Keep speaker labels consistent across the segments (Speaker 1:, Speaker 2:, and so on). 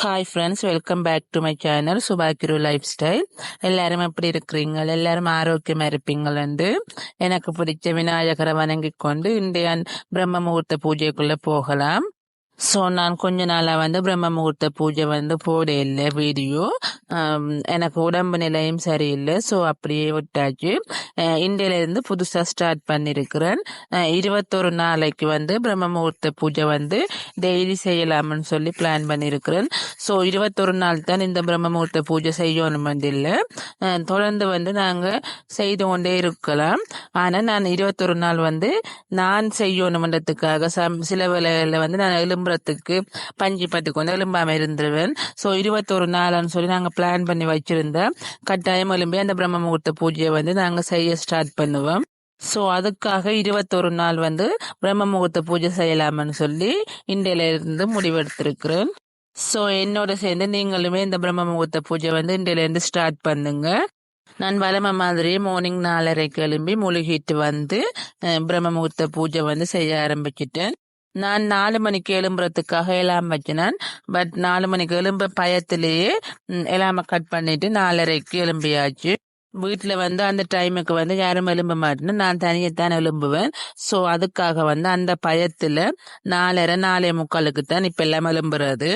Speaker 1: Hi friends, welcome back to my channel சுபாக்கிரு lifestyle. எல்லாரும் எப்படி இருக்கிறீங்க? எல்லாரும் ஆரோக்கியமா இருப்பீங்கள் என்று எனக்கு பிடிச்ச விநாயகரை வணங்கிக் கொண்டு இந்தியன் பிரம்ம முகூர்த்த பூஜைக்குள்ள போகலாம். ஸோ நான் கொஞ்ச நாளாக பிரம்ம முகூர்த்த பூஜை போட இல்லை வீடியோ. எனக்கு உடம்பு நிலையும் சரியில்லை, ஸோ அப்படியே விட்டாச்சு. இந்தியிலேருந்து புதுசாக ஸ்டார்ட் பண்ணியிருக்கிறேன். 21 நாளைக்கு பிரம்ம முகூர்த்த பூஜை டெய்லி செய்யலாம்னு சொல்லி பிளான் பண்ணியிருக்கிறேன். ஸோ 21 நாள் தான் இந்த பிரம்ம முகூர்த்த பூஜை செய்யணும் இல்லை, தொடர்ந்து நாங்கள் செய்து கொண்டே இருக்கலாம். ஆனால் நான் 21 நாள் நான் செய்யணுமன்றதுக்காக சில வேளைகளில் நான் எலும்புறத்துக்கு பஞ்சு பட்டு கொண்டு எலும்பாம இருந்துருவேன். ஸோ 21 நாள்னு சொல்லி நாங்கள் பிளான் பண்ணி வச்சிருந்தேன். கட்டாயம் எலும்பி அந்த பிரம்ம முகூர்த்த பூஜையை நாங்கள் செய்ய ஸ்டார்ட் பண்ணுவோம். ஸோ அதுக்காக 21 நாள் பிரம்ம முகூர்த்த பூஜை செய்யலாம்னு சொல்லி இந்தியில இருந்து முடிவெடுத்திருக்கிறேன். ஸோ என்னோட சேர்ந்து நீங்களுமே இந்த பிரம்ம முகூர்த்த பூஜை இந்தியில இருந்து ஸ்டார்ட் பண்ணுங்க. நான் வளமை மாதிரி மார்னிங் 4:30 எழும்பி முழுகிட்டு பிரம்ம முகூர்த்த பூஜை செய்ய ஆரம்பிச்சிட்டேன். நான் 4 மணிக்கு எழும்புறதுக்காக எல்லாம் வச்சினேன். பட் 4 மணிக்கு எழும்ப பயத்திலேயே எல்லாம கட் பண்ணிட்டு 4:30 எழும்பியாச்சு. வீட்டில் அந்த டைமுக்கு யாரும் எழும்ப மாட்டேன்னு நான் தனியத்தான் எழும்புவேன். ஸோ அதுக்காக அந்த பயத்தில் 4:30 4:45 தான் இப்போ எல்லாம் எழும்புறது.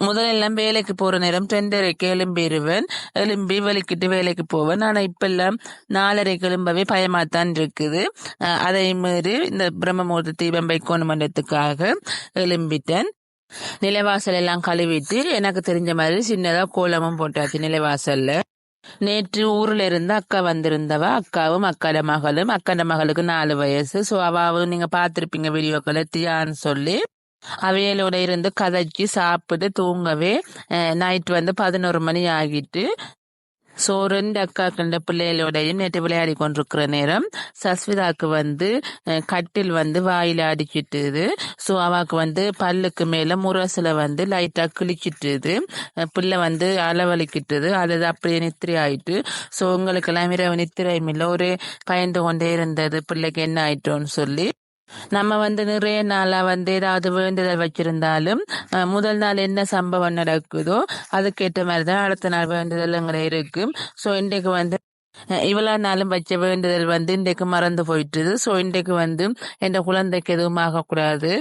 Speaker 1: முதலெல்லாம் வேலைக்கு போற நேரம் 2:30 எழும்பிடுவேன். எழும்பி வலிக்கிட்டு வேலைக்கு போவேன். ஆனா இப்பெல்லாம் 4:30 எழும்பவே பயமாத்தான் இருக்குது. அதை மீறி இந்த பிரம்ம முகூர்த்த தீபம் வைக்கணுமன்றதுக்காக எழும்பிட்டேன். நிலைவாசல் எல்லாம் கழுவிட்டு எனக்கு தெரிஞ்ச மாதிரி சின்னதா கோலமும் போட்டாச்சு நிலைவாசல்ல. நேற்று ஊர்ல இருந்து அக்கா வந்திருந்தவ, அக்காவும் அக்காட மகளும். அக்காட மகளுக்கு 4 வயசு. ஸோ அவாவும் நீங்க பார்த்திருப்பீங்க வீடியோக்களை தியான்னு சொல்லி அவையலோட இருந்து கதைச்சு சாப்பிட்டு தூங்கவே நைட் 11 மணி ஆகிட்டு. ஸோ 2 அக்கா கண்ட பிள்ளைகளோடையும் நேற்று விளையாடி கொண்டிருக்கிற நேரம் சஸ்விதாக்கு கட்டில் வாயில அடிச்சிட்டுது. ஸோ அவாக்கு பல்லுக்கு மேல முரசுல லைட்டா கிழிச்சிட்டுது. பிள்ளை அளவலிக்கிட்டுது. அது அப்படியே நித்திரை ஆயிட்டு. ஸோ உங்களுக்கெல்லாம் இரவு நித்திரையும் இல்லை, ஒரு பயந்து கொண்டே இருந்தது பிள்ளைக்கு என்ன ஆயிட்டோன்னு சொல்லி. நம்ம நிறைய நாளா ஏதாவது வேண்டுதல் வச்சிருந்தாலும் முதல் நாள் என்ன சம்பவம் நடக்குதோ அதுக்கேற்ற மாதிரிதான் அடுத்த நாள் வேண்டுதல் இருக்கு. ஸோ இன்றைக்கு இவ்வளவு நாளும் வச்ச வேண்டுதல் இன்றைக்கு மறந்து போயிட்டுது. ஸோ இன்றைக்கு என் குழந்தைக்கு எதுவும் ஆகக்கூடாது,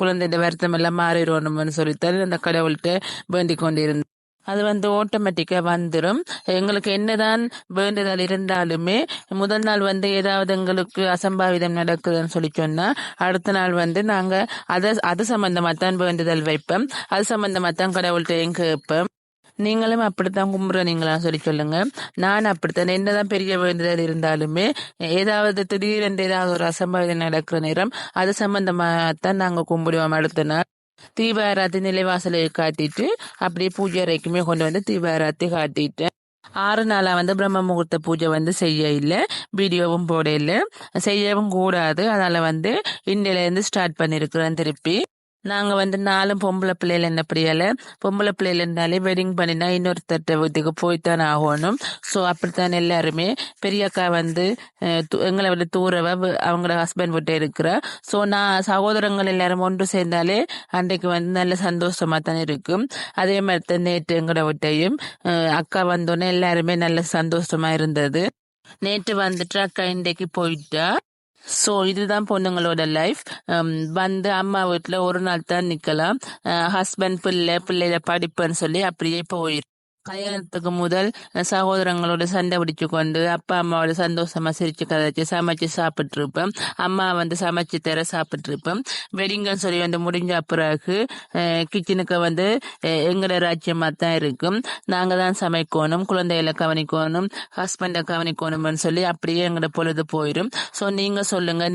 Speaker 1: குழந்தை வருத்தம் எல்லாம் மாறிடணும்னு சொல்லித்தான் அந்த கடவுள்கிட்ட வேண்டிக் கொண்டிருந்தேன். அது ஆட்டோமேட்டிக்கா வந்துடும். எங்களுக்கு என்னதான் வேண்டுதல் இருந்தாலுமே முதல் நாள் ஏதாவது எங்களுக்கு அசம்பாவிதம் நடக்குதுன்னு சொல்லி சொன்னா அடுத்த நாள் நாங்க அது சம்பந்தமா தான் வேண்டுதல் வைப்போம். அது சம்பந்தமா தான் கடவுள்கிட்ட கேட்போம். நீங்களும் அப்படித்தான் கும்பிடுறீங்களா சொல்லி சொல்லுங்க. நான் அப்படித்தான். என்னதான் பெரிய வேண்டுதல் இருந்தாலுமே ஏதாவது திடீரென்று ஏதாவது ஒரு அசம்பாவிதம் நடக்கிற நேரம் அது சம்பந்தமா தான் நாங்க கும்பிடுவோம். அடுத்த நாள் தீபாராத்தி நிலைவாசலை காட்டிட்டு அப்படியே பூஜை அறைக்குமே கொண்டு தீபாராத்தி காட்டிட்டேன். 6 நாளா பிரம்ம முகூர்த்த பூஜை செய்ய இல்லை, வீடியோவும் போட இல்லை, செய்யவும் கூடாது. அதனால இந்தியில இருந்து ஸ்டார்ட் பண்ணிருக்கிறேன் திருப்பி. நாங்க 4 பொம்பளை பிள்ளைகள் என்ன பிரியல. பொம்பளை பிள்ளைகள் இருந்தாலே வெட்டிங் பண்ணினா இன்னொருத்தட்ட வீட்டுக்கு போய்த்தான் ஆகணும். ஸோ அப்படித்தான் எல்லாருமே. பெரியக்கா எங்களை விட தூரவ அவங்களோட ஹஸ்பண்ட் விட்டு இருக்கிற. ஸோ நான் சகோதரங்கள் எல்லாரும் ஒன்று சேர்ந்தாலே அன்றைக்கு நல்ல சந்தோஷமா தான் இருக்கும். அதே மாதிரி தான் நேற்று எங்களோட வீட்டையும் அக்கா வந்தோன்னே எல்லாருமே நல்ல சந்தோஷமா இருந்தது. நேற்று அக்கா இன்றைக்கு போயிட்டா. ஸோ இதுதான் பொண்ணுங்களோட லைஃப். அம்மா வீட்டில் ஒரு நாள் தான் நிக்கலாம். ஹஸ்பண்ட் பிள்ளைல படிப்புன்னு சொல்லி அப்படியே போயிரு. கல்யாணத்துக்கு முதல் சகோதரங்களோட சண்டை பிடிச்சு கொண்டு அப்பா அம்மாவோட சந்தோஷமா சிரிச்சு கதைச்சு சமைச்சு சாப்பிட்டு இருப்பேன். அம்மா சமைச்சு தர சாப்பிட்டு இருப்பேன். வெடிங்கன்னு சொல்லி முடிஞ்ச பிறகு கிச்சனுக்கு எங்களோட ராஜ்யமா தான் இருக்கும். நாங்க தான் சமைக்கணும், குழந்தைகளை கவனிக்கணும், ஹஸ்பண்டை கவனிக்கணும்னு சொல்லி அப்படியே எங்களோட பொழுது போயிடும். ஸோ நீங்க சொல்லுங்க,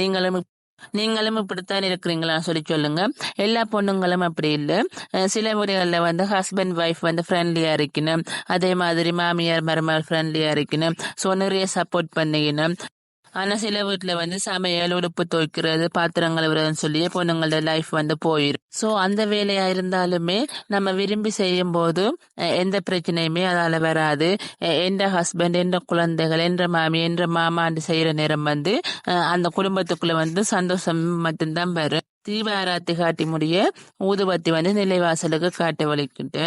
Speaker 1: நீங்களும் இப்படித்தான் இருக்கிறீங்களா சொல்லி சொல்லுங்க. எல்லா பொண்ணுங்களும் அப்படி இல்லை. சில முறைகள்ல ஹஸ்பண்ட் ஒய்ஃப் ஃப்ரெண்ட்லியா இருக்கணும், அதே மாதிரி மாமியார் மருமகள் ஃப்ரெண்ட்லியா இருக்கணும். ஸோ நிறைய சப்போர்ட் பண்ணிக்கணும். ஆனா சில வீட்டுல சமையல், உடுப்பு துவைக்கிறது, பாத்திரங்கள் விடுறதுன்னு சொல்லி பொண்ணுங்களோட லைஃப் போயிடும். ஸோ அந்த வேலையா இருந்தாலுமே நம்ம விரும்பி செய்யும் போது எந்த பிரச்சனையுமே அதால வராது. எந்த ஹஸ்பண்ட், எந்த குழந்தைகள், என்ற மாமி, என்ற மாமாண்டு செய்யற நேரம் அந்த குடும்பத்துக்குள்ள சந்தோஷம் மட்டும்தான் வரும். தீபாராத்தி காட்டி முடிய ஊதுபத்தி நிலைவாசலுக்கு காட்ட வலிக்கிட்டு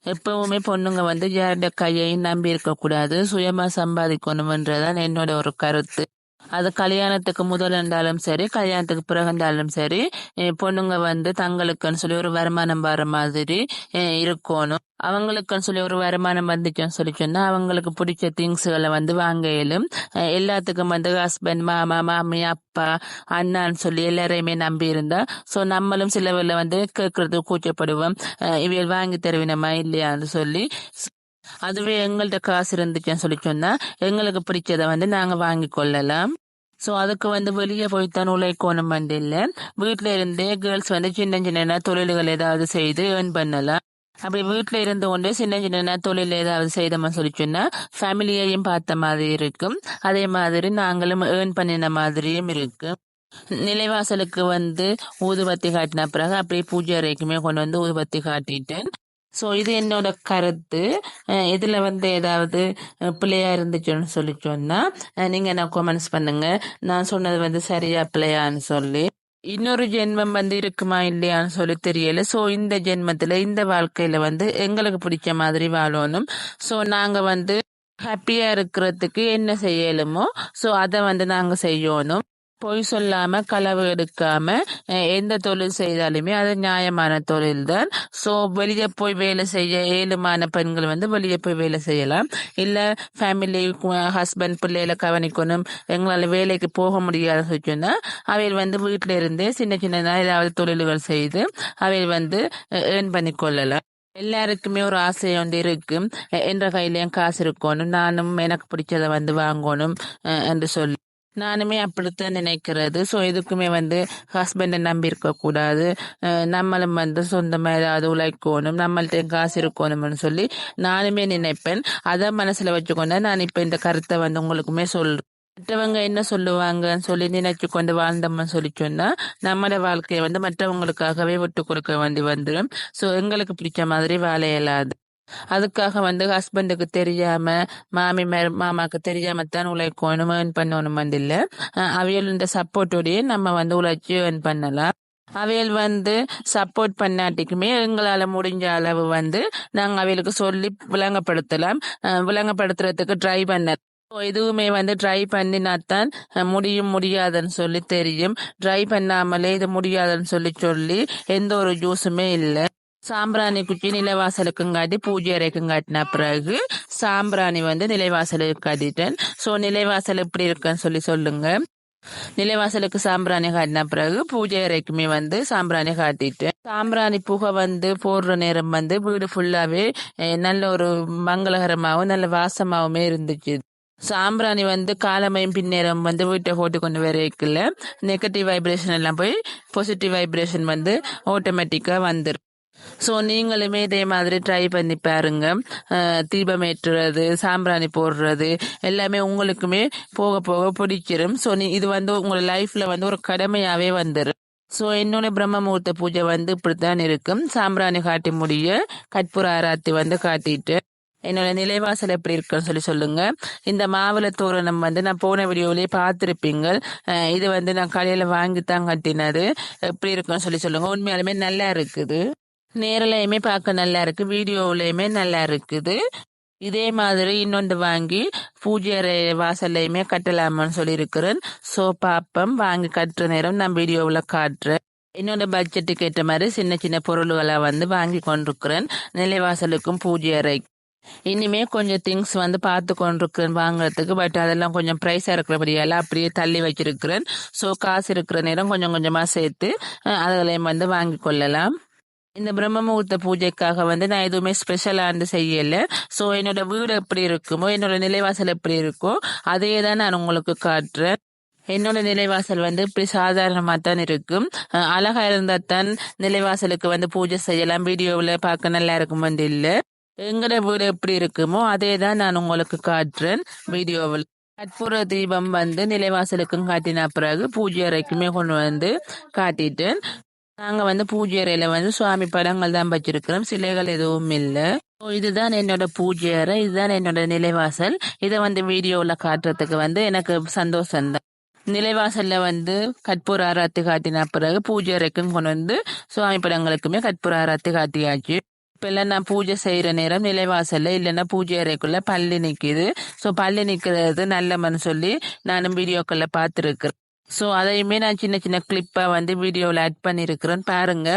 Speaker 1: எப்பவுமே பொண்ணுங்க வந்து யாருடைய கையையும் நம்பி இருக்க கூடாது, சுயமா சம்பாதிக்கணும்ன்றதான் என்னோட ஒரு கருத்து. அது கல்யாணத்துக்கு முதல் இருந்தாலும் சரி, கல்யாணத்துக்கு பிறகு இருந்தாலும் சரி, பொண்ணுங்க வந்து தங்களுக்குன்னு சொல்லி ஒரு வருமானம் வர மாதிரி இருக்கணும். அவங்களுக்குன்னு சொல்லி ஒரு வருமானம் வந்துச்சுன்னு சொல்லி சொன்னா அவங்களுக்கு பிடிச்ச திங்ஸ்களை வந்து வாங்க இயலும். எல்லாத்துக்கும் வந்து ஹஸ்பண்ட், மாமா, மாமி, அப்பா, அண்ணான்னு சொல்லி எல்லாரையுமே நம்பி இருந்தா, சோ நம்மளும் சில வேளை வந்து கேட்கறது கூச்சப்படுவோம். இவைகள் வாங்கி தருவினமா இல்லையான்னு சொல்லி. அதுவே எங்கள்ட்ட காசு இருந்துச்சுன்னு சொல்லி சொன்னா எங்களுக்கு பிடிச்சதை வந்து நாங்க வாங்கி கொள்ளலாம். சோ அதுக்கு வந்து வெளியே போய்த்தான் உழைக்கணும் வந்து இல்ல, வீட்டுல இருந்தே கேர்ள்ஸ் வந்து சின்ன சின்ன தொழில்கள் ஏதாவது செய்து ஏர்ன் பண்ணலாம். அப்படி வீட்டுல இருந்து கொண்டு சின்ன சின்ன தொழில் ஏதாவது செய்தோம்னு சொல்லி சொன்னா ஃபேமிலியையும் பார்த்த மாதிரி இருக்கும், அதே மாதிரி நாங்களும் ஏர்ன் பண்ணின மாதிரியும் இருக்கு. நிலைவாசலுக்கு வந்து ஊதுபத்தி காட்டின பிறகு அப்படியே பூஜை அறைக்குமே கொண்டு வந்து ஊதுபத்தி காட்டிட்டேன். சோ இது என்னோட கருத்து. இதுல வந்து ஏதாவது பிள்ளையா இருந்துச்சுன்னு சொல்லி சொன்னா நீங்க என்ன கமெண்ட்ஸ் பண்ணுங்க, நான் சொன்னது வந்து சரியா பிள்ளையான்னு சொல்லி. இன்னொரு ஜென்மம் வந்து இருக்குமா இல்லையான்னு சொல்லி தெரியல. சோ இந்த ஜென்மத்துல இந்த வாழ்க்கையில வந்து எங்களுக்கு பிடிச்ச மாதிரி வாழணும். சோ நாங்க வந்து ஹாப்பியா இருக்கிறதுக்கு என்ன செய்யலுமோ சோ அதை வந்து நாங்க செய்யணும். பொய் சொல்லாம களவு எடுக்காம எந்த தொழில் செய்தாலுமே அது நியாயமான தொழில் தான். சோ வெளியே போய் வேலை செய்ய ஏழுமான பெண்கள் வந்து வெளியே போய் வேலை செய்யலாம். இல்ல ஃபேமிலி, ஹஸ்பண்ட், பிள்ளைகளை கவனிக்கணும், எங்களால வேலைக்கு போக முடியாத சொன்னா அவையில் வந்து வீட்டில இருந்தே சின்ன சின்ன ஏதாவது தொழில்கள் செய்து அவையில் வந்து ஏர்ன் பண்ணி கொள்ளலாம். எல்லாருக்குமே ஒரு ஆசை ஒன்று இருக்கு, என்ற கையிலயும் காசு இருக்கணும், நானும் எனக்கு பிடிச்சதை வந்து வாங்கணும் என்று சொல்லி. நானுமே அப்படித்தான் நினைக்கிறது. சோ இதுக்குமே வந்து ஹஸ்பண்டை நம்பி இருக்க கூடாது, நம்மளும் வந்து சொந்தமா ஏதாவது உழைக்கணும், நம்மள்ட்ட காசு இருக்கணும்னு சொல்லி நானுமே நினைப்பேன். அதை மனசுல வச்சுக்கொண்டு நான் இப்ப இந்த கருத்தை வந்து உங்களுக்குமே சொல்றேன். மற்றவங்க என்ன சொல்லுவாங்கன்னு சொல்லி நினைச்சு கொண்டு வாழ்ந்தோம்னு சொல்லி சொன்னா நம்மளோட வாழ்க்கையை வந்து மற்றவங்களுக்காகவே விட்டு கொடுக்க வேண்டி வந்துடும். சோ எங்களுக்கு பிடிச்ச மாதிரி வாழ இயலாது. அதுக்காக வந்து ஹஸ்பண்டுக்கு தெரியாம, மாமாக்கு தெரியாம தான் உழைக்கணும், ஏர்ன் பண்ணணும் வந்து இல்ல. அவியல் இந்த சப்போர்ட்டோடய நம்ம வந்து உழைச்சி ஏர்ன் பண்ணலாம். அவையல் வந்து சப்போர்ட் பண்ணாட்டிக்குமே எங்களால முடிஞ்ச அளவு வந்து நாங்க அவைகளுக்கு சொல்லி விளங்கப்படுத்தலாம். விளங்கப்படுத்துறதுக்கு ட்ரை பண்ண இதுவுமே வந்து ட்ரை பண்ணினாத்தான் முடியும், முடியாதுன்னு சொல்லி தெரியும். ட்ரை பண்ணாமலே இது முடியாதுன்னு சொல்லி எந்த ஒரு ஜூஸுமே இல்லை. சாம்பிராணி குச்சி நிலைவாசலுக்கும் காட்டி பூஜை அறைக்கும் காட்டின பிறகு சாம்பிராணி வந்து நிலைவாசலுக்கு காட்டிட்டேன். சோ நிலைவாசல் எப்படி இருக்குன்னு சொல்லி சொல்லுங்க. நிலைவாசலுக்கு சாம்பிராணி காட்டின பிறகு பூஜை அறைக்குமே வந்து சாம்பிராணி காட்டிட்டேன். சாம்பிராணி புகை வந்து போடுற நேரம் வந்து வீடு ஃபுல்லாவே நல்ல ஒரு மங்களகரமாகவும் நல்ல வாசமாவுமே இருந்துச்சு. சாம்பிராணி வந்து காலமையும் பின்னேரம் வந்து வீட்டை போட்டு கொண்டு வரைக்கல நெகட்டிவ் வைப்ரேஷன் எல்லாம் போய் பாசிட்டிவ் வைப்ரேஷன் வந்து ஆட்டோமேட்டிக்கா வந்துடும். சோ நீங்களுமே இதே மாதிரி ட்ரை பண்ணி பாருங்க. தீபம் ஏற்றுறது, சாம்பிராணி போடுறது எல்லாமே உங்களுக்குமே போக போக பிடிச்சிரும். சோ இது வந்து உங்களோட லைஃப்ல வந்து ஒரு கடமையாவே வந்துடும். சோ என்னோட பிரம்ம முகூர்த்த பூஜை வந்து இப்படித்தான் இருக்கும். சாம்பிராணி காட்டி முடிய கற்பூர ஆராத்தி வந்து காட்டிட்டு என்னோட நிலைவாசல் எப்படி இருக்குன்னு சொல்லி சொல்லுங்க. இந்த மாவிள தோரணம் வந்து நான் போன வீடியோலயே பார்த்திருப்பீங்க. இது வந்து நான் கடையில வாங்கித்தான் கட்டினது. எப்படி இருக்குன்னு சொல்லி சொல்லுங்க. உண்மையாலுமே நல்லா இருக்குது, நேரிலையுமே பார்க்க நல்லா இருக்கு, வீடியோவிலையுமே நல்லா இருக்குது. இதே மாதிரி இன்னொன்று வாங்கி பூஜை அறை வாசல்லையுமே கட்டலாமான்னு சொல்லி இருக்கிறேன். சோ பாப்பம் வாங்கி கட்டுற நேரம் நான் வீடியோவில் காட்டுறேன். என்னோட பட்ஜெட்டுக்கு ஏற்ற மாதிரி சின்ன சின்ன பொருள்களை வந்து வாங்கி கொண்டிருக்கிறேன் நிலைவாசலுக்கும் பூஜை அறை. இனிமே கொஞ்சம் திங்ஸ் வந்து பார்த்து கொண்டிருக்கிறேன் வாங்குறதுக்கு. பட் அதெல்லாம் கொஞ்சம் பிரைஸா இருக்கிறபடியால அப்படியே தள்ளி வச்சிருக்கிறேன். சோ காசு இருக்கிற நேரம் கொஞ்சம் கொஞ்சமா சேர்த்து அதெல்லாம் வந்து வாங்கி கொள்ளலாம். இந்த பிரம்ம முகூர்த்த பூஜைக்காக வந்து நான் எதுவுமே ஸ்பெஷலாண்டு செய்யல. சோ என்னோட வீடு எப்படி இருக்குமோ, என்னோட நிலைவாசல் எப்படி இருக்கோ அதே தான் நான் உங்களுக்கு காட்டுறேன். என்னோட நிலைவாசல் வந்து இப்படி சாதாரணமா தான் இருக்கும். அழகா இருந்தா தான் நிலைவாசலுக்கு வந்து பூஜை செய்யலாம், வீடியோவில் பார்க்க நல்லா இருக்கும் வந்து இல்ல. எங்கட வீடு எப்படி இருக்குமோ அதே தான் நான் உங்களுக்கு காட்டுறேன் வீடியோவில். கற்பூர தீபம் வந்து நிலைவாசலுக்கும் காட்டின பிறகு பூஜை அறைக்குமே கொண்டு வந்து காட்டிட்டேன். நாங்க வந்து பூஜை அறையில வந்து சுவாமி படங்கள் தான் வச்சிருக்கிறோம், சிலைகள் எதுவும் இல்லை. இதுதான் என்னோட பூஜை அறை, இதுதான் என்னோட நிலைவாசல். இதை வந்து வீடியோல காட்டுறதுக்கு வந்து எனக்கு சந்தோஷம் தான். நிலைவாசல்ல வந்து கற்பூர ஆராத்தி காட்டின பிறகு பூஜை அறைக்கும் கொண்டு வந்து சுவாமி படங்களுக்குமே கற்பூர ஆராத்தி காட்டியாச்சு. இப்பெல்லாம் நான் பூஜை செய்யற நேரம் நிலைவாசல்ல இல்லைன்னா பூஜை அறைக்குள்ள பள்ளி நிக்குது. ஸோ பள்ளி நிக்கிறது நல்லமன்னு சொல்லி நானும் வீடியோக்கள்ல பார்த்துருக்கிறேன். ஸோ அதையுமே நான் சின்ன சின்ன கிளிப்பா வந்து வீடியோவில் ஆட் பண்ணியிருக்கிறேன் பாருங்க.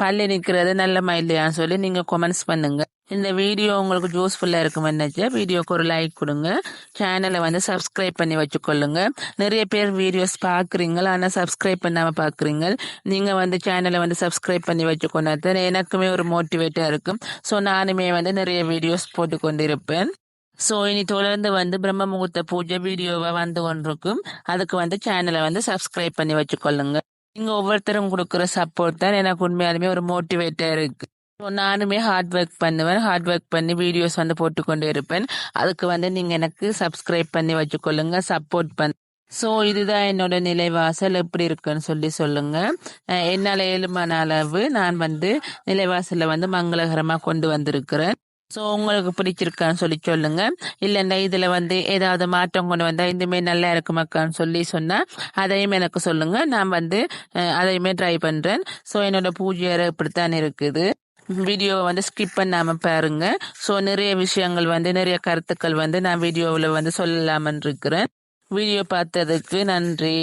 Speaker 1: பள்ளி நிற்கிறது நல்லமா இல்லையான்னு சொல்லி நீங்க கமெண்ட்ஸ் பண்ணுங்க. இந்த வீடியோ உங்களுக்கு யூஸ்ஃபுல்லா இருக்கும்னு நினைச்சா வீடியோக்கு ஒரு லைக் கொடுங்க. சேனலை வந்து சப்ஸ்கிரைப் பண்ணி வச்சுக்கொள்ளுங்க. நிறைய பேர் வீடியோஸ் பாக்குறீங்க ஆனா சப்ஸ்கிரைப் பண்ணாம பாக்குறீங்க. நீங்க வந்து சேனலை வந்து சப்ஸ்கிரைப் பண்ணி வச்சுக்கொண்டா எனக்குமே ஒரு மோட்டிவேட்டா இருக்கும். ஸோ நானுமே வந்து நிறைய வீடியோஸ் போட்டு கொண்டிருப்பேன். ஸோ இனி தொடர்ந்து வந்து பிரம்ம முகூர்த்த பூஜை வீடியோவா வந்து கொண்டிருக்கும். அதுக்கு வந்து சேனலை வந்து சப்ஸ்கிரைப் பண்ணி வச்சுக்கொள்ளுங்க. நீங்க ஒவ்வொருத்தரும் கொடுக்குற சப்போர்ட் தான் எனக்கு உண்மையாலுமே ஒரு மோட்டிவேட்டா இருக்கு. ஸோ நானுமே ஹார்ட் ஒர்க் பண்ணுவேன். ஹார்ட் ஒர்க் பண்ணி வீடியோஸ் வந்து போட்டுக்கொண்டே இருப்பேன். அதுக்கு வந்து நீங்க எனக்கு சப்ஸ்கிரைப் பண்ணி வச்சுக்கொள்ளுங்க, சப்போர்ட் பண்ண. ஸோ இதுதான் என்னோட நிலைவாசல் எப்படி இருக்குன்னு சொல்லி சொல்லுங்க. என்னால ஏழுமான அளவு நான் வந்து நிலைவாசல வந்து மங்களகரமா கொண்டு வந்திருக்கிறேன். ஸோ உங்களுக்கு பிடிச்சிருக்கான்னு சொல்லி சொல்லுங்க. இல்லைன்னா இதுல வந்து ஏதாவது மாற்றம் கொண்டு வந்தா இதுமே நல்லா இருக்குமாக்கான்னு சொல்லி சொன்னா அதையும் எனக்கு சொல்லுங்க. நான் வந்து அதையுமே ட்ரை பண்றேன். ஸோ என்னோட பூஜை அறை இப்படித்தான் இருக்குது. வீடியோவை வந்து ஸ்கிப் பண்ணாம பாருங்க. ஸோ நிறைய விஷயங்கள் வந்து நிறைய கருத்துக்கள் வந்து நான் வீடியோவில் வந்து சொல்லலாமன் இருக்கிறேன். வீடியோ பார்த்ததுக்கு நன்றி.